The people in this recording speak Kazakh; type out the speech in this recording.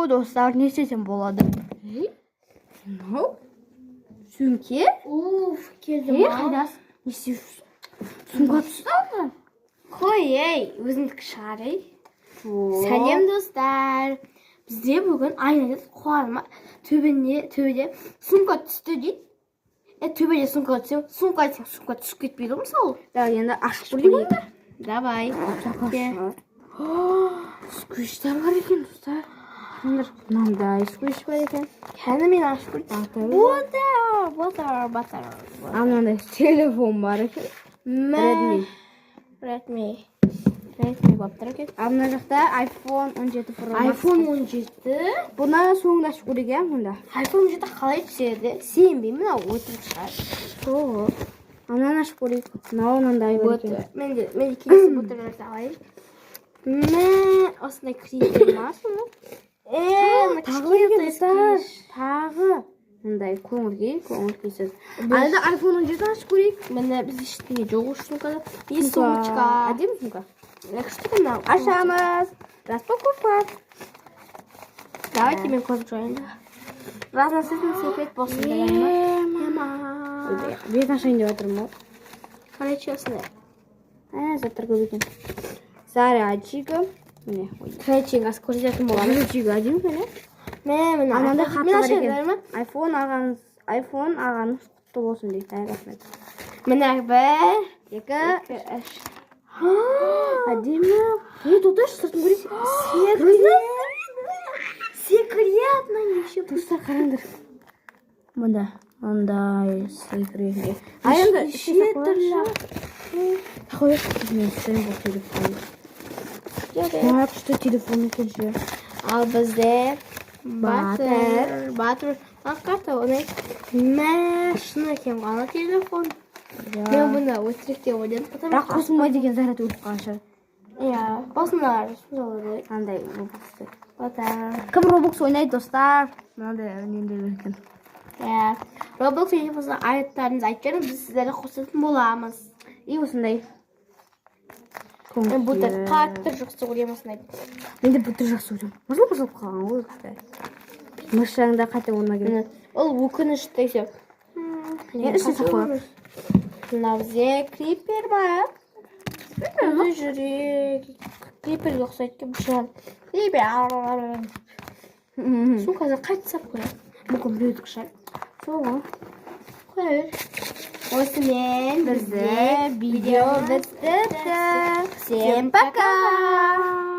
достар, не істесем болады? Мынау сөмке. Уф, келдім. Қайдасың? Не істеп сумка түсті? Қой, өзімдікі шығар, Сәлем, достар. Бізде бүгін айнадыз қуаныма төбеде сумка түсті дейді. Төбеде сумка түссе, сумка түсіп кетпейді ғой, мысалы. Да, енді ашып көрейін бе? Давай. Сквиштер бар екен, достар. Мынандай сквиш бар екен. Кәні мен ашып көрейін. Батар. А мынандай телефон бар екен. Redmi болып тұр екен. А мына жақта iPhone 17 Pro Max. iPhone 17. Бұны соңында ашып көрейік, мұнда. iPhone 17 қалай түседі? Сенбеймін, өтірік шығар. Жоқ. Ананы ашып көрейік. Мынандай бар екен. Мен де келесі бұтырларды алайын. Осындай кредит ма соны? Тағы бар екен, достар. Тағы. Мындай көңіл-күйсіз. Әлді iPhone 17 ашып көрейік. Міне біз ештеңе жоқ үшін сумкада. И сумочка. Әдемі сумка. Что мынау? Ашамыз. Распаковка. Давайте мен көріп жайын. Разноцветный секрет болсын деген ма? Бет ашайын деп отырмын ғой. Короче, осындай. Заттар көп екен. Зарядчигі. Міне. Короче, көрсететін боламын. Зарядчигі әдемі екен, Міне анандай хаты бар екен. iPhone ағаңыз құтты болсын дейді. Рахмет. Міне бір, 2, 3. Әдемі. Тоташ, сыртын көрейсің. Секретно. Достар, қараңдар. Мұнда. Ондай секретно. Енді ішіне түрлі. Қойып, мен түсірім бұл телефон. Күшті телефон екен ше. Ал бізде батыр. Қарта, оны шын екен ғана телефон. Мен бұны өтірік деп ойладым. Бірақ қосылмай деген заряд өліп қанша. Басындар. Андай робоксты. Батыр. Кім робокс ойнайды, достар? Мынандай өнендер екен. Roblox телефонына аяттарыңызды айтып біз сіздерді қосатын боламыз. И осындай. Мен бұтыр қатты жақсы көремін осындай. Мен де бұтыр жақсы көремін. Мыжылып қалған ғой кісі. Мышаңда қайта орнына келеді. Ол өкінішті есе. Мынау бізге крипер бар. Өзі жүрек. Крипер ұқсайды ке бұшан. Крипер. Су қазір қайтсап көрем. Мүмкін біреуді қышар. Соғы. Қойыр. Осымен бізде видео бітті. Всем пока!